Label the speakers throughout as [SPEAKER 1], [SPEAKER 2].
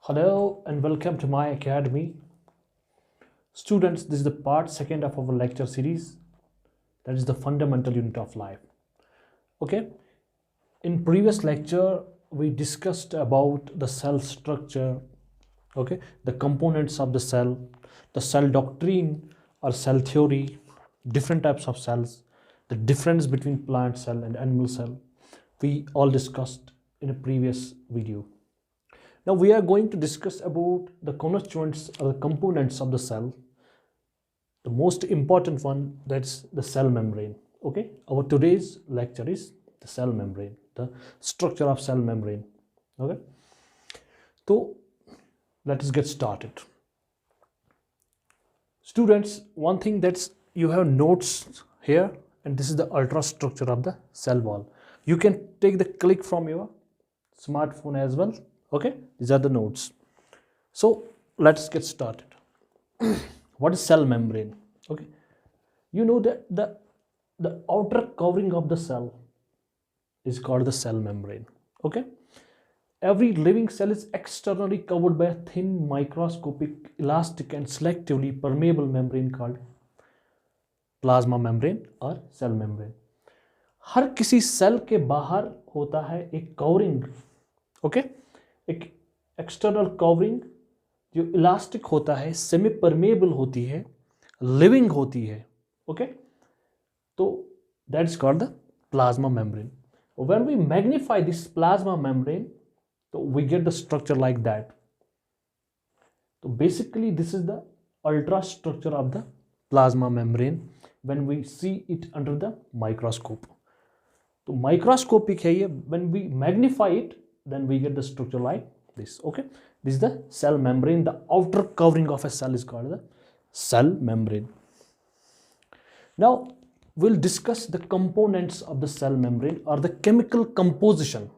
[SPEAKER 1] Hello and welcome to my academy. Students, this is the part second of our lecture series. That is the fundamental unit of life. Okay. In previous lecture, we discussed about the cell structure, okay, the components of the cell doctrine or cell theory, different types of cells, the difference between plant cell and animal cell. We all discussed in a previous video. Now we are going to discuss about the constituents or the components of the cell. The most important one, that's the cell membrane. Okay, our today's lecture is the cell membrane, the structure of cell membrane. Okay, so let us get started. Students, one thing that's you have notes here, and this is the ultrastructure of the cell wall. You can take the click from your smartphone as well. Okay, these are the notes. So let's get started. What is cell membrane? Okay, you know that the outer covering of the cell is called the cell membrane. Okay, every living cell is externally covered by a thin microscopic elastic and selectively permeable membrane called plasma membrane और cell membrane. हर किसी cell के बाहर होता है एक covering. Okay, एक external covering जो elastic होता है, सेमी परमेबल होती है, लिविंग होती है. ओके, तो that is called the plasma membrane. When we magnify this plasma membrane, तो we get the structure like that. तो basically this is the ultra structure of the plasma membrane when we see it under the microscope. तो microscopic है ये. when we magnify it, then we get the structure like this. Okay, this is the cell membrane. The outer covering of a cell is called the cell membrane. Now we'll discuss the components of the cell membrane or the chemical composition.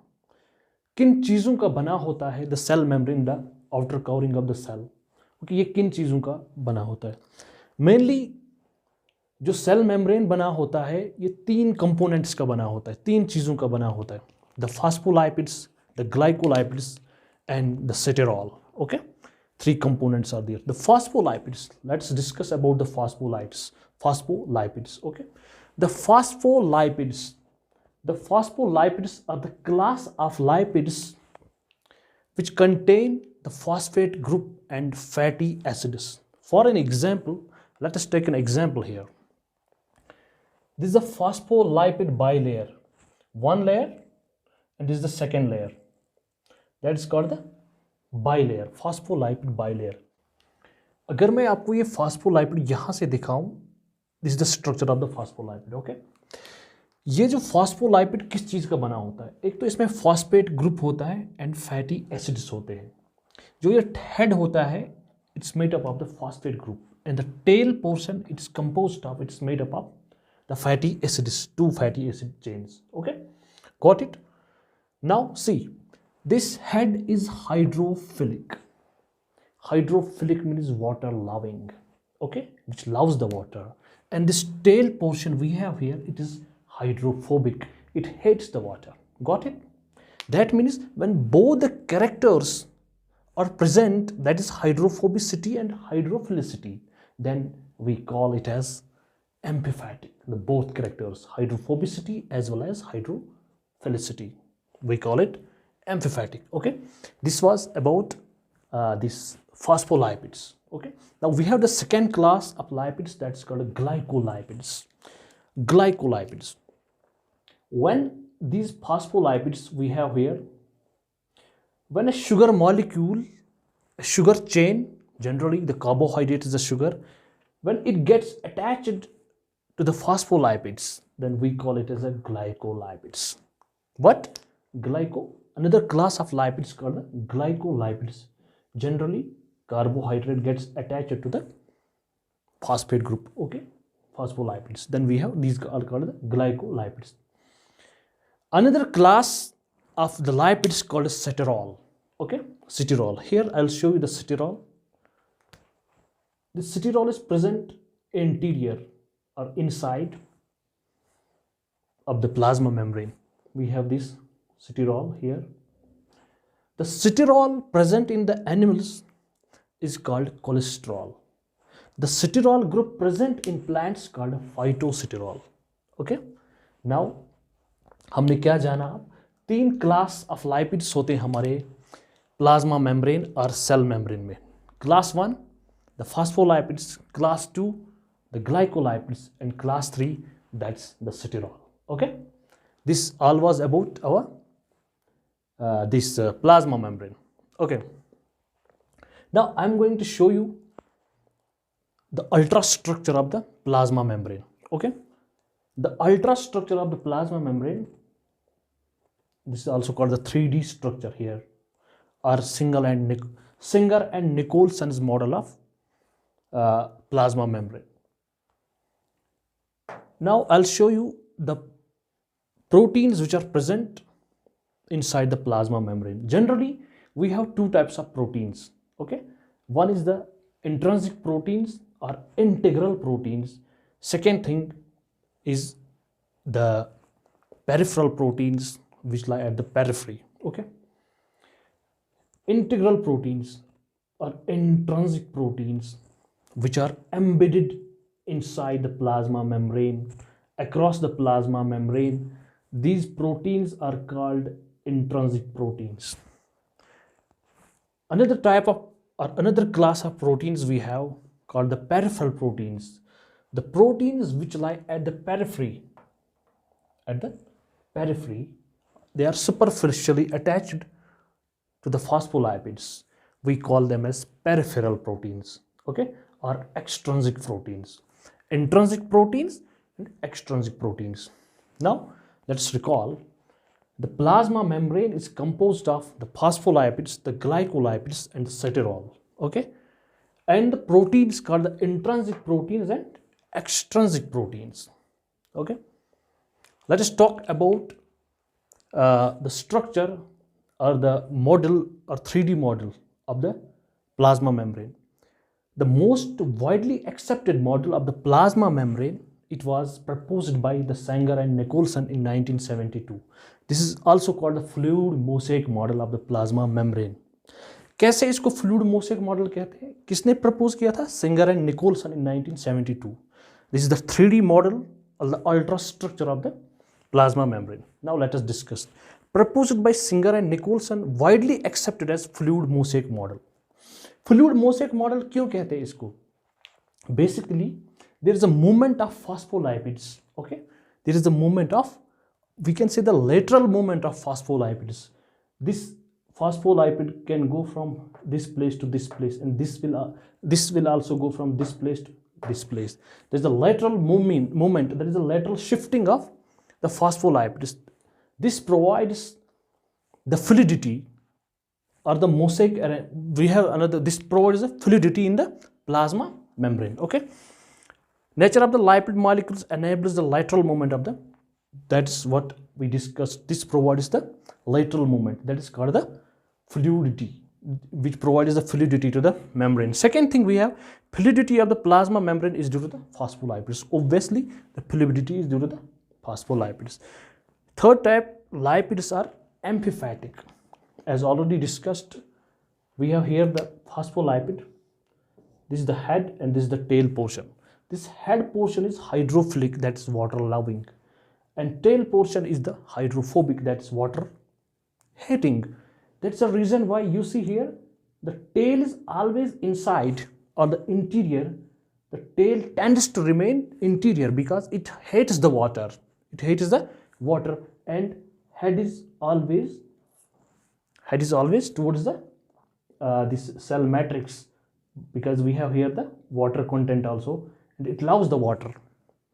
[SPEAKER 1] किन चीजों का बना होता है the cell membrane, the outer covering of the cell. Okay, ये किन चीजों का बना होता है? Mainly जो सेल मेम्ब्रेन बना होता है ये तीन कंपोनेंट्स का बना होता है, तीन चीज़ों का बना होता है. The phospholipids, the glycolipids and the sterol. Okay, three components are there. The phospholipids, let's discuss about the phospholipids. Okay, the phospholipids are the class of lipids which contain the phosphate group and fatty acids. For an example, let us take an example here. This is a phospholipid bilayer, one layer, and this is the second layer. That is called the bilayer, phospholipid bilayer. अगर मैं आपको ये phospholipid यहाँ से दिखाऊं, this is the structure of the phospholipid. Okay, ये जो phospholipid किस चीज़ का बना होता है? एक तो इसमें phosphate group होता है and fatty acids होते हैं. जो ये head होता है, it's made up of the phosphate group, and the tail portion it's composed of, it's made up of the fatty acids, two fatty acid chains. Okay, got it? Now see, this head is hydrophilic. Hydrophilic means water loving. Okay, which loves the water. And this tail portion we have here, it is hydrophobic, it hates the water. Got it? That means when both the characters are present, that is hydrophobicity and hydrophilicity, then we call it as amphipathic. The both characters, hydrophobicity as well as hydrophilicity, we call it amphipathic. Okay, this was about these phospholipids. Okay, now we have the second class of lipids, that's called glycolipids. Glycolipids, when these phospholipids we have here, when a sugar molecule, a sugar chain, generally the carbohydrate is a sugar, when it gets attached to the phospholipids, then we call it as a glycolipids. What? Another class of lipids called the glycolipids. Generally, carbohydrate gets attached to the phosphate group. Okay, phospholipids. Then we have these are called the glycolipids. Another class of the lipids called ceterol. Okay, ceterol. Here I'll show you the ceterol. The ceterol is present anterior or inside of the plasma membrane. We have this ceterol here. The ceterol present in the animals is called cholesterol. The ceterol group present in plants called phytoceterol. Okay. Now हमने क्या जाना? अब 3 class of लाइपिड्स होते हैं हमारे plasma membrane और cell membrane में. Class 1 the phospholipids, class 2 the glycolipids, and class 3 that's the ceterol. Okay, this all was about our this plasma membrane. Okay, now I'm going to show you the ultrastructure of the plasma membrane. Okay, the ultrastructure of the plasma membrane, this is also called the 3D structure here, or Singer and Nicholson's model of plasma membrane. Now I'll show you the proteins which are present inside the plasma membrane. Generally, we have 2 types of proteins. Okay, one is the intrinsic proteins or integral proteins. Second thing is the peripheral proteins which lie at the periphery. Okay, integral proteins or intrinsic proteins which are embedded inside the plasma membrane, across the plasma membrane, these proteins are called intrinsic proteins. Another type of or another class of proteins we have called the peripheral proteins. The proteins which lie at the periphery, they are superficially attached to the phospholipids. We call them as peripheral proteins. Okay, or extrinsic proteins. Intrinsic proteins and extrinsic proteins. Now let's recall, the plasma membrane is composed of the phospholipids, the glycolipids, and the ceterol. Okay, and the proteins called the intrinsic proteins and extrinsic proteins. Okay, let us talk about the structure or the model or 3D model of the plasma membrane. The most widely accepted model of the plasma membrane, it was proposed by the Sanger and Nicholson in 1972. This is also called the fluid mosaic model of the plasma membrane. कैसे इसको fluid mosaic model कहते हैं? किसने propose किया था? Sanger and Nicholson in 1972. This is the 3D model of the ultrastructure of the plasma membrane. Now let us discuss. Proposed by Sanger and Nicholson, widely accepted as fluid mosaic model. Fluid mosaic model क्यों कहते हैं इसको? Basically, there is a movement of phospholipids. Okay, there is a movement of, we can say, the lateral movement of phospholipids. This phospholipid can go from this place to this place, and this will also go from this place to this place. There is a lateral movement. There is a lateral shifting of the phospholipids. This provides the fluidity or the mosaic. We have another. This provides the fluidity in the plasma membrane. Okay. Nature of the lipid molecules enables the lateral movement of the. That's what we discussed. This provides the lateral movement. That is called the fluidity, which provides the fluidity to the membrane. Second thing, we have fluidity of the plasma membrane is due to the phospholipids. Obviously, the fluidity is due to the phospholipids. Third type, lipids are amphipathic. As already discussed, we have here the phospholipid. This is the head and this is the tail portion. This head portion is hydrophilic, that is water loving, and tail portion is the hydrophobic, that is water hating. That's the reason why you see here the tail is always inside or the interior. The tail tends to remain interior because it hates the water. It hates the water, and head is always towards the this cell matrix, because we have here the water content also, and it loves the water.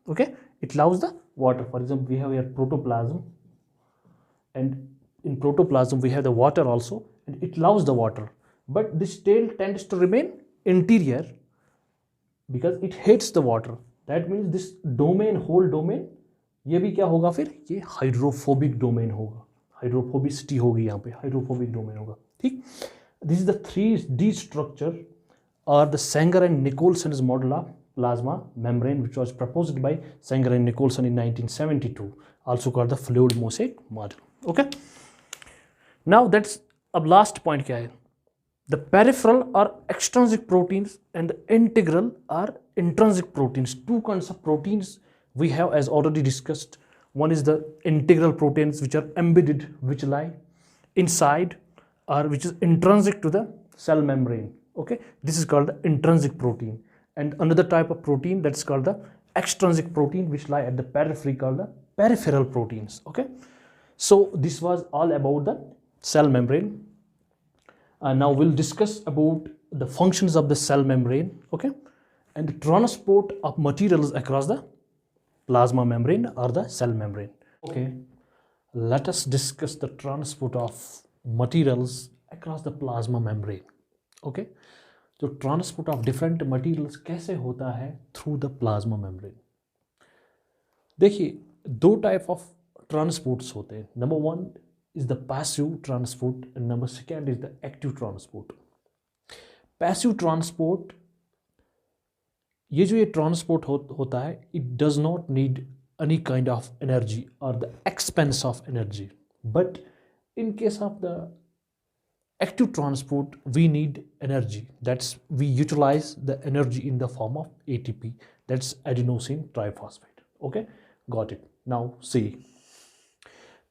[SPEAKER 1] Okay, it loves the water. For example, we have here protoplasm, and in protoplasm we have the water also, and it loves the water, but this tail tends to remain interior because it hates the water. That means this domain, whole domain, ये भी क्या होगा फिर? ये hydrophobic domain होगा, hydrophobicity होगी यहाँ पे, हाइड्रोफोबिक डोमेन होगा. ठीक. This is the 3D structure or the Sanger and Nicholson's model of plasma membrane, which was proposed by Sanger and Nicholson in 1972, also called the fluid mosaic model. Okay. Now let's अब last point क्या है, the peripheral or extrinsic proteins and integral or intrinsic proteins. Two kinds of proteins we have as already discussed. One is the integral proteins which are embedded, which lie inside or which is intrinsic to the cell membrane. Okay, this is called the intrinsic protein. And another type of protein that's called the extrinsic protein which lie at the periphery called the peripheral proteins. Okay, so this was all about the cell membrane. Now we'll discuss about the functions of the cell membrane, okay, and the transport of materials across the plasma membrane or the cell membrane. Okay, let us discuss the transport of materials across the plasma membrane. Okay, तो transport of different materials कैसे होता है through the plasma membrane. देखिए, दो type of transports होते हैं. Number one is the passive transport and number second is the active transport. Passive transport, ये जो ये ट्रांसपोर्ट होता है, it does not need any kind of energy और the expense of energy. But in case of the active transport, we need energy. That's we utilize the energy in the form of ATP, that's adenosine triphosphate. Okay, got it. Now see,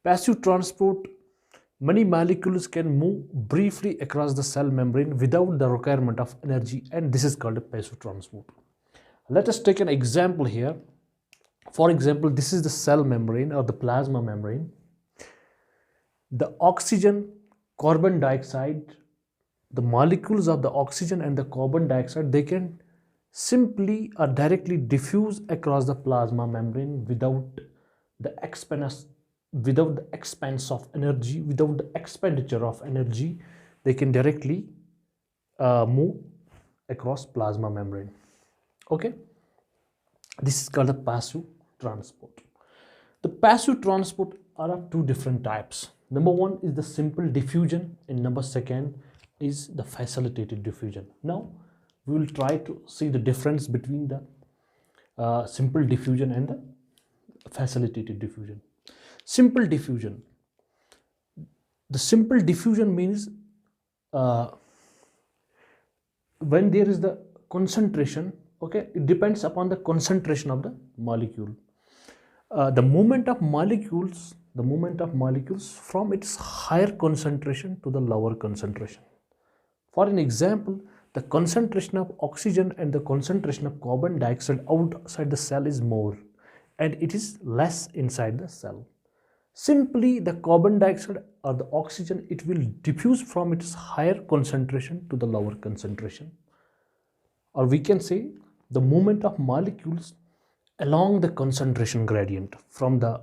[SPEAKER 1] passive transport, many molecules can move briefly across the cell membrane without the requirement of energy, and this is called a passive transport. Let us take an example here. For example, this is the cell membrane or the plasma membrane. The oxygen, carbon dioxide, the molecules of the oxygen and the carbon dioxide, they can simply or directly diffuse across the plasma membrane without the expense of energy, without the expenditure of energy. They can directly move across plasma membrane. Okay, this is called a passive transport. The passive transport are of two different types. Number one is the simple diffusion and number second is the facilitated diffusion. Now we will try to see the difference between the simple diffusion and the facilitated diffusion. Simple diffusion. The simple diffusion means when there is the concentration, okay, it depends upon the concentration of the molecule. The movement of molecules from its higher concentration to the lower concentration. For an example, the concentration of oxygen and the concentration of carbon dioxide outside the cell is more and it is less inside the cell. Simply the carbon dioxide or the oxygen, it will diffuse from its higher concentration to the lower concentration, or we can say the movement of molecules along the concentration gradient from the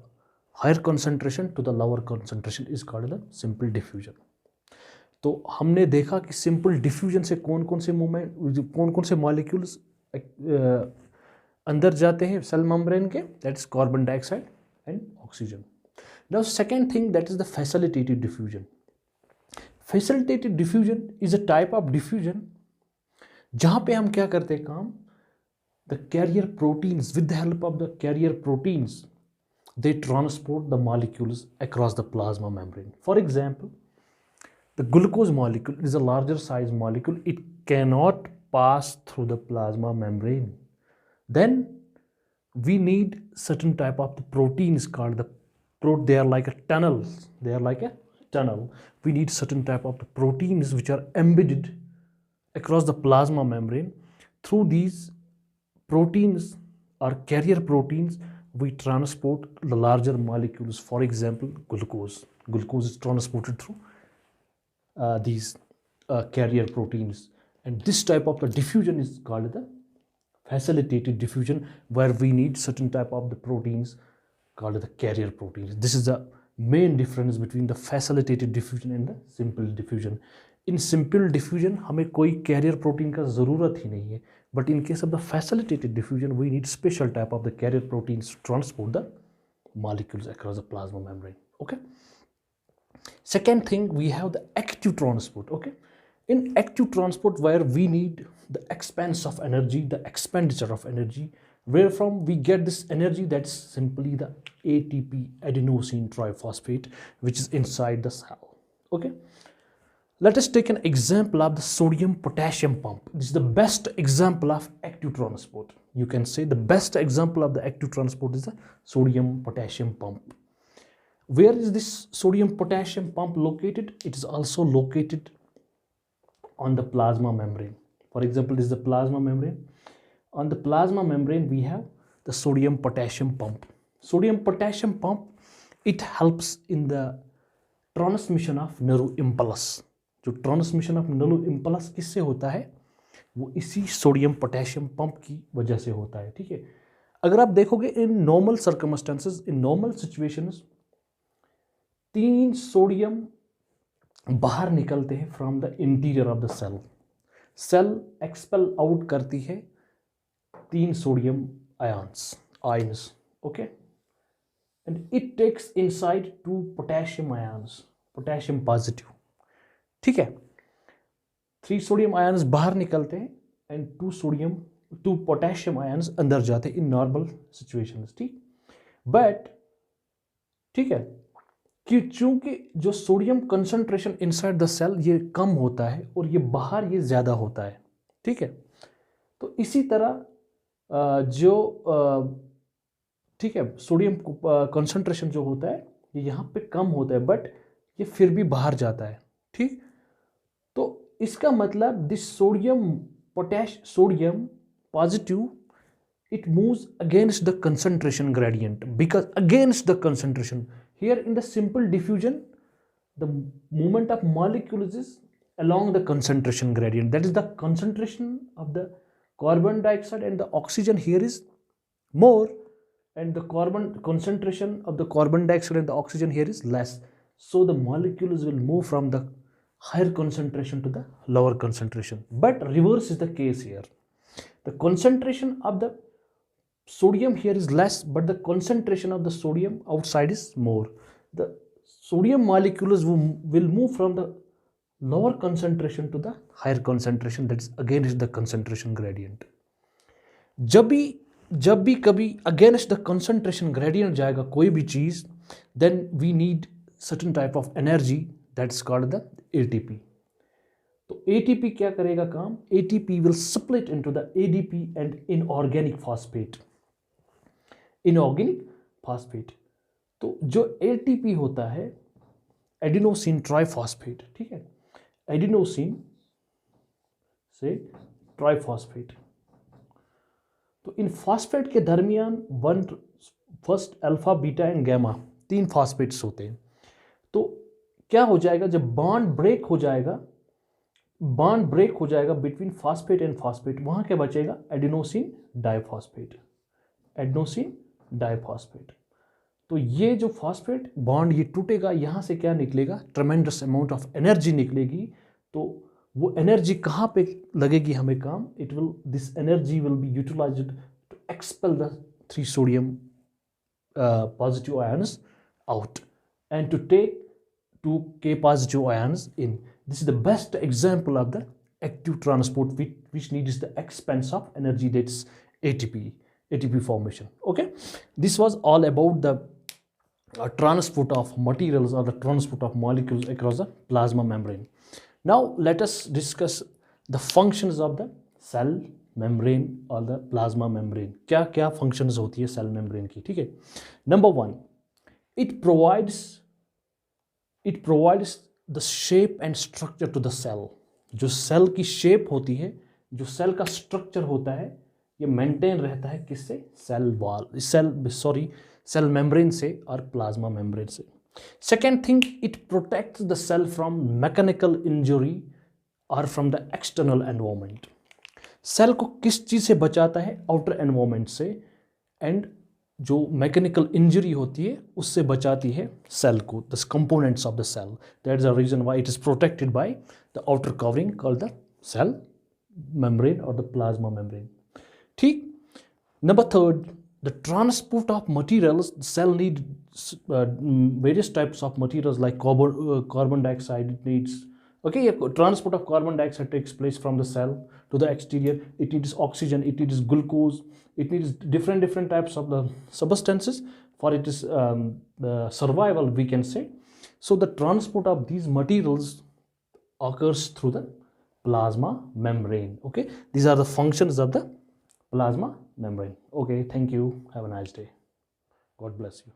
[SPEAKER 1] higher concentration to the lower concentration is called the simple diffusion. तो हमने देखा कि simple diffusion से कौन कौन से molecules अंदर जाते हैं सेल मेम्ब्रेन के, that is carbon dioxide and oxygen. Now second thing, that is the facilitated diffusion. Facilitated diffusion is a type of diffusion जहाँ पे हम क्या करते हैं काम, the carrier proteins, with the help of the carrier proteins, they transport the molecules across the plasma membrane. For example, the glucose molecule is a larger size molecule. It cannot pass through the plasma membrane. Then we need certain type of the proteins called they are like a tunnel. We need certain type of the proteins which are embedded across the plasma membrane. Through these proteins or carrier proteins, we transport the larger molecules. For example, glucose is transported through these carrier proteins, and this type of the diffusion is called the facilitated diffusion, where we need certain type of the proteins called the carrier proteins. This is the main difference between the facilitated diffusion and the simple diffusion. In simple diffusion हमें कोई carrier protein का ज़रूरत ही नहीं है, but in case of the facilitated diffusion we need special type of the carrier proteins to transport the molecules across the plasma membrane. Okay, second thing, we have the active transport. Okay, in active transport, where we need the expense of energy, the expenditure of energy, where from we get this energy, that's simply the ATP, adenosine triphosphate, which is inside the cell. Okay, Let us take an example of the sodium potassium pump. This is the best example of active transport. You can say the best example of the active transport is the sodium potassium pump. Where is this sodium potassium pump located? It is also located on the plasma membrane. For example, this is the plasma membrane. On the plasma membrane, we have the sodium potassium pump. Sodium potassium pump, it helps in the transmission of nerve impulse. जो transmission of nerve impulse किससे होता है, वो इसी sodium potassium pump की वजह से होता है। ठीक है, अगर आप देखोगे in normal circumstances, in normal situations, 3 sodium बाहर निकलते हैं from the interior of the cell. Cell expel out करती है 3 sodium ions, okay, and it takes inside 2 potassium ions, potassium positive. ठीक है, 3 सोडियम आयंस बाहर निकलते हैं एंड 2 पोटेशियम आयंस अंदर जाते हैं इन नॉर्मल सिचुएशंस। ठीक, बट ठीक है कि चूंकि जो sodium concentration inside the cell ये कम होता है और ये बाहर ये ज़्यादा होता है। ठीक है, तो इसी तरह ठीक है, सोडियम कंसंट्रेशन जो होता है ये यहाँ पे कम होता है, बट ये फिर भी बाहर जाता है। ठीक, तो इसका मतलब this sodium positive, it moves against the concentration gradient, because against the concentration here in the simple diffusion the movement of molecules is along the concentration gradient, that is the concentration of the carbon dioxide and the oxygen here is more, and the concentration of the carbon dioxide and the oxygen here is less, so the molecules will move from the higher concentration to the lower concentration. But reverse is the case here. The concentration of the sodium here is less, but the concentration of the sodium outside is more. The sodium molecules will move from the lower concentration to the higher concentration, that is against the concentration gradient. जब भी कभी against the concentration gradient जाएगा कोई भी चीज, then we need certain type of energy that's called the ATP. तो ATP क्या करेगा काम? ATP will split into the ADP and inorganic phosphate. तो जो ATP होता है एडिनोसिन ट्राइफॉस्फेट, ठीक है, एडिनोसिन से ट्राइफॉस्फेट, तो इन फॉस्फेट के दरमियान first alpha beta and gamma 3 phosphates होते हैं। तो क्या हो जाएगा, जब बॉन्ड ब्रेक हो जाएगा बिटवीन फॉस्फेट एंड फॉस्फेट, वहां क्या बचेगा? Adenosine diphosphate. तो ये जो फॉस्फेट बॉन्ड ये टूटेगा, यहां से क्या निकलेगा? ट्रेमेंडस अमाउंट ऑफ एनर्जी निकलेगी। तो वो एनर्जी कहाँ पे लगेगी हमें काम? This energy will be utilised to expel the 3 sodium positive ions out and to take 2 K positive ions in. This is the best example of the active transport which needs the expense of energy, that's ATP formation. Okay, this was all about the transport of materials or the transport of molecules across the plasma membrane. Now let us discuss the functions of the cell membrane or the plasma membrane. क्या क्या functions होती है cell membrane की? ठीक है, number 1, it provides the shape and structure to the cell. जो cell की shape होती है, जो cell का structure होता है, ये maintain रहता है किससे? cell membrane से और plasma membrane से. Second thing, it protects the cell from mechanical injury or from the external environment. Cell को किस चीज से बचाता है? आउटर एनवायरमेंट से, एंड जो मैकेनिकल इंजरी होती है उससे बचाती है सेल को, the components of the cell. That is the reason why it is protected by the outer covering called the cell membrane और द प्लाज्मा मेम्ब्रेन. ठीक. Number 3, the transport of materials. Cell need various types of materials like carbon dioxide. It needs, okay, transport of carbon dioxide takes place from the cell to the exterior. It needs oxygen, it needs glucose, it needs different types of the substances for its survival, we can say. So the transport of these materials occurs through the plasma membrane. Okay, these are the functions of the plasma membrane. Okay, thank you. Have a nice day. God bless you.